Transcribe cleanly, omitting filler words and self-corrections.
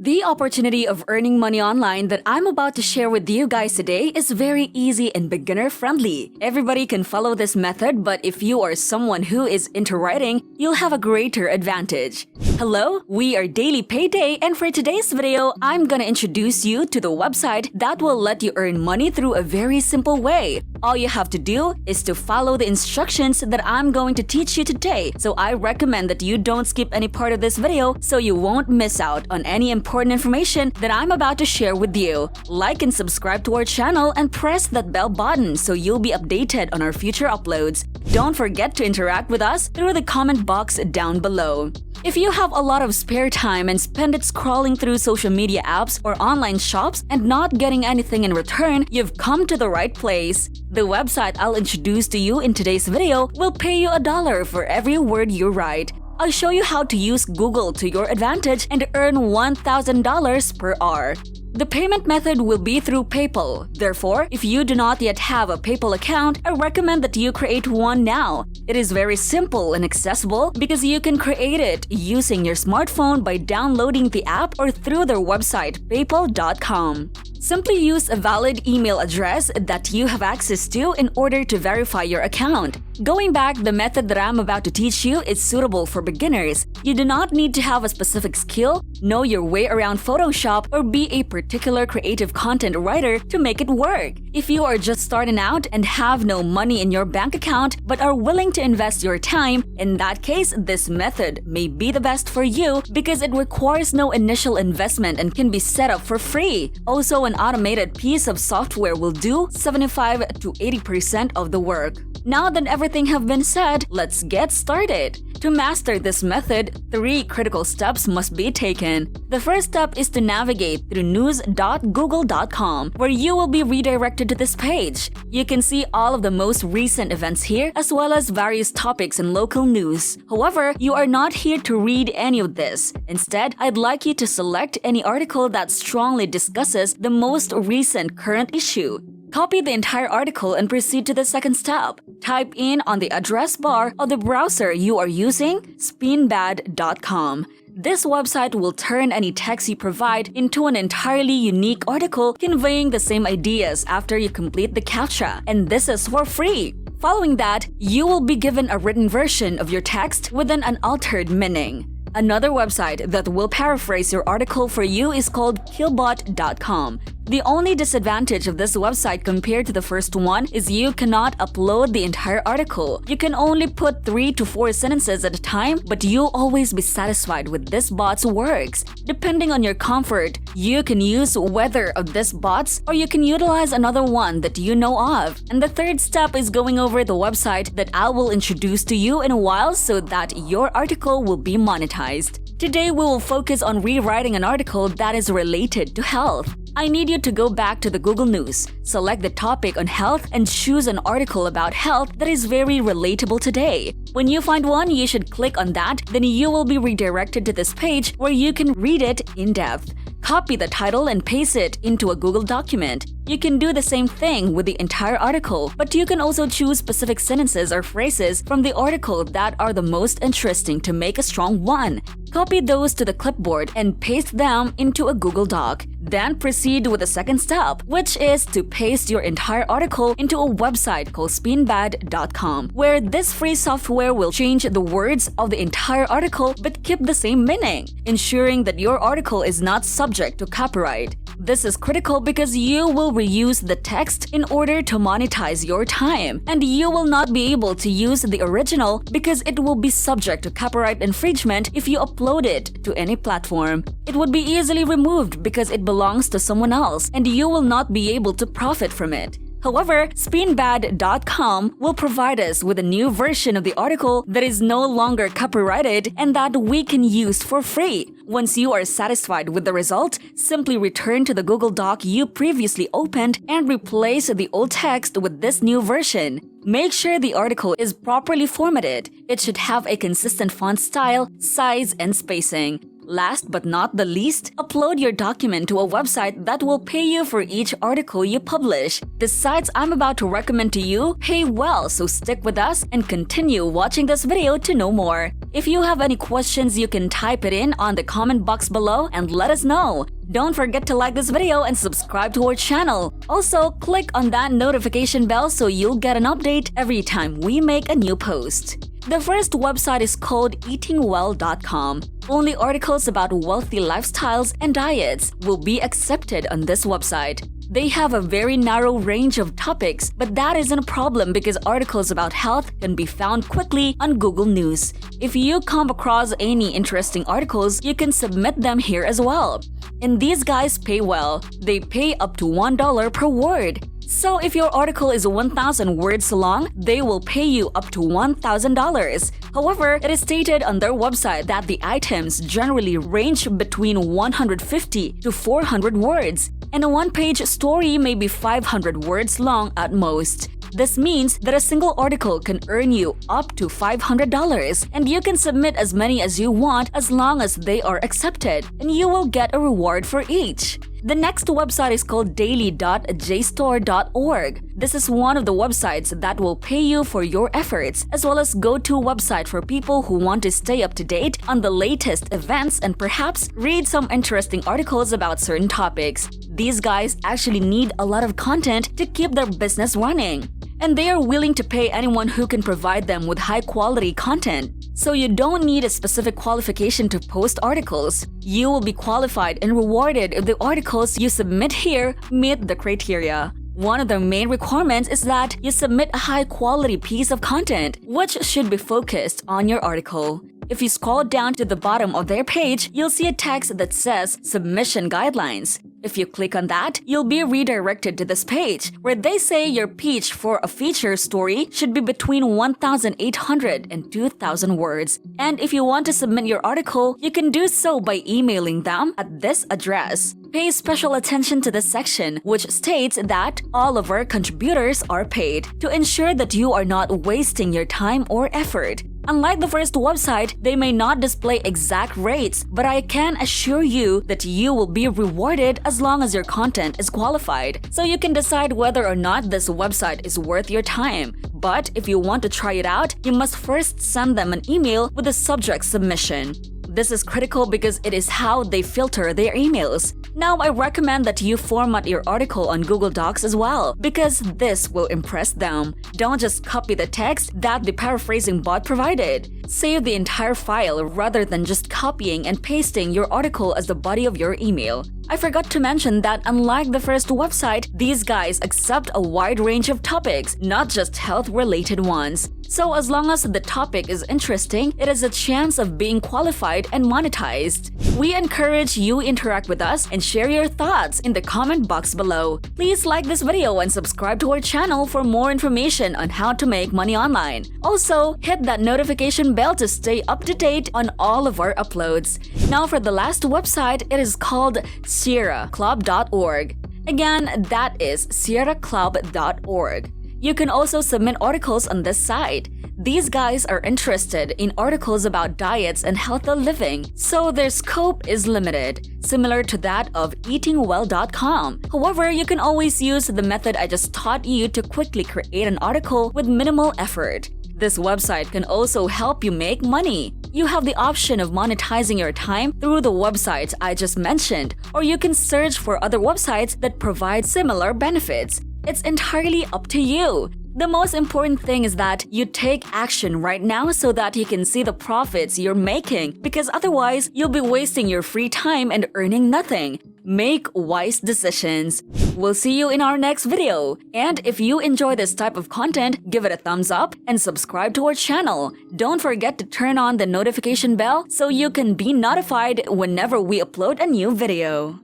The opportunity of earning money online that I'm about to share with you guys today is very easy and beginner-friendly. Everybody can follow this method, but if you are someone who is into writing, you'll have a greater advantage. Hello, we are Daily Payday, and for today's video, I'm gonna introduce you to the website that will let you earn money through a very simple way. All you have to do is to follow the instructions that I'm going to teach you today. So I recommend that you don't skip any part of this video so you won't miss out on any important information that I'm about to share with you. Like and subscribe to our channel and press that bell button so you'll be updated on our future uploads. Don't forget to interact with us through the comment box down below. If you have a lot of spare time and spend it scrolling through social media apps or online shops and not getting anything in return, you've come to the right place. The website I'll introduce to you in today's video will pay you $1 for every word you write. I'll show you how to use Google to your advantage and earn $1,000 per hour. The payment method will be through PayPal. Therefore, if you do not yet have a PayPal account, I recommend that you create one now. It is very simple and accessible because you can create it using your smartphone by downloading the app or through their website, paypal.com. Simply use a valid email address that you have access to in order to verify your account. Going back, the method that I'm about to teach you is suitable for beginners. You do not need to have a specific skill, know your way around Photoshop, or be a particular creative content writer to make it work. If you are just starting out and have no money in your bank account but are willing to invest your time, in that case, this method may be the best for you because it requires no initial investment and can be set up for free. Also, an automated piece of software will do 75 to 80% of the work. Now that everything have been said, let's get started. To master this method, 3 critical steps must be taken. The first step is to navigate through news.google.com, where you will be redirected to this page. You can see all of the most recent events here, as well as various topics and local news. However, you are not here to read any of this. Instead, I'd like you to select any article that strongly discusses the most recent current issue. Copy the entire article and proceed to the second step. Type in on the address bar of the browser you are using, Spinbad.com. This website will turn any text you provide into an entirely unique article conveying the same ideas after you complete the CAPTCHA, and this is for free. Following that, you will be given a written version of your text with an unaltered meaning. Another website that will paraphrase your article for you is called Killbot.com. The only disadvantage of this website compared to the first one is you cannot upload the entire article. You can only put 3 to 4 sentences at a time, but you'll always be satisfied with this bot's works. Depending on your comfort, you can use whether of this bot's or you can utilize another one that you know of. And the third step is going over the website that I will introduce to you in a while so that your article will be monetized. Today, we will focus on rewriting an article that is related to health. I need you to go back to the Google News, select the topic on health, and choose an article about health that is very relatable today. When you find one, you should click on that, then you will be redirected to this page where you can read it in depth. Copy the title and paste it into a Google document. You can do the same thing with the entire article, but you can also choose specific sentences or phrases from the article that are the most interesting to make a strong one. Copy those to the clipboard and paste them into a Google Doc. Then proceed with the second step, which is to paste your entire article into a website called Spinbad.com, where this free software will change the words of the entire article but keep the same meaning, ensuring that your article is not subject to copyright. This is critical because you will reuse the text in order to monetize your time, and you will not be able to use the original because it will be subject to copyright infringement if you upload it to any platform. It would be easily removed because it belongs to someone else, and you will not be able to profit from it. However, Spinbad.com will provide us with a new version of the article that is no longer copyrighted and that we can use for free. Once you are satisfied with the result, simply return to the Google Doc you previously opened and replace the old text with this new version. Make sure the article is properly formatted. It should have a consistent font style, size, and spacing. Last but not the least, upload your document to a website that will pay you for each article you publish. The sites I'm about to recommend to you pay well, so stick with us and continue watching this video to know more. If you have any questions, you can type it in on the comment box below and let us know. Don't forget to like this video and subscribe to our channel. Also, click on that notification bell so you'll get an update every time we make a new post. The first website is called Eatwell.com. Only articles about wealthy lifestyles and diets will be accepted on this website. They have a very narrow range of topics, but that isn't a problem because articles about health can be found quickly on Google News. If you come across any interesting articles, you can submit them here as well. And these guys pay well. They pay up to $1 per word. So if your article is 1,000 words long, they will pay you up to $1,000. However, it is stated on their website that the items generally range between 150 to 400 words, and a one-page story may be 500 words long at most. This means that a single article can earn you up to $500, and you can submit as many as you want as long as they are accepted, and you will get a reward for each. The next website is called daily.jstor.org. This is one of the websites that will pay you for your efforts, as well as go-to website for people who want to stay up to date on the latest events and perhaps read some interesting articles about certain topics. These guys actually need a lot of content to keep their business running, and they are willing to pay anyone who can provide them with high-quality content. So you don't need a specific qualification to post articles. You will be qualified and rewarded if the articles you submit here meet the criteria. One of the main requirements is that you submit a high-quality piece of content, which should be focused on your article. If you scroll down to the bottom of their page, you'll see a text that says Submission Guidelines. If you click on that, you'll be redirected to this page, where they say your pitch for a feature story should be between 1,800 and 2,000 words. And if you want to submit your article, you can do so by emailing them at this address. Pay special attention to this section, which states that all of our contributors are paid, to ensure that you are not wasting your time or effort. Unlike the first website, they may not display exact rates, but I can assure you that you will be rewarded as long as your content is qualified, so you can decide whether or not this website is worth your time. But if you want to try it out, you must first send them an email with the subject submission. This is critical because it is how they filter their emails. Now, I recommend that you format your article on Google Docs as well, because this will impress them. Don't just copy the text that the paraphrasing bot provided. Save the entire file rather than just copying and pasting your article as the body of your email. I forgot to mention that unlike the first website, these guys accept a wide range of topics, not just health-related ones. So as long as the topic is interesting, it has a chance of being qualified and monetized. We encourage you interact with us and share your thoughts in the comment box below. Please like this video and subscribe to our channel for more information on how to make money online. Also, hit that notification bell to stay up to date on all of our uploads. Now for the last website, it is called SierraClub.org. Again, that is SierraClub.org. You can also submit articles on this site. These guys are interested in articles about diets and healthy living, so their scope is limited, similar to that of eatingwell.com. However, you can always use the method I just taught you to quickly create an article with minimal effort. This website can also help you make money. You have the option of monetizing your time through the websites I just mentioned, or you can search for other websites that provide similar benefits. It's entirely up to you. The most important thing is that you take action right now so that you can see the profits you're making, because otherwise you'll be wasting your free time and earning nothing. Make wise decisions. We'll see you in our next video. And if you enjoy this type of content, give it a thumbs up and subscribe to our channel. Don't forget to turn on the notification bell so you can be notified whenever we upload a new video.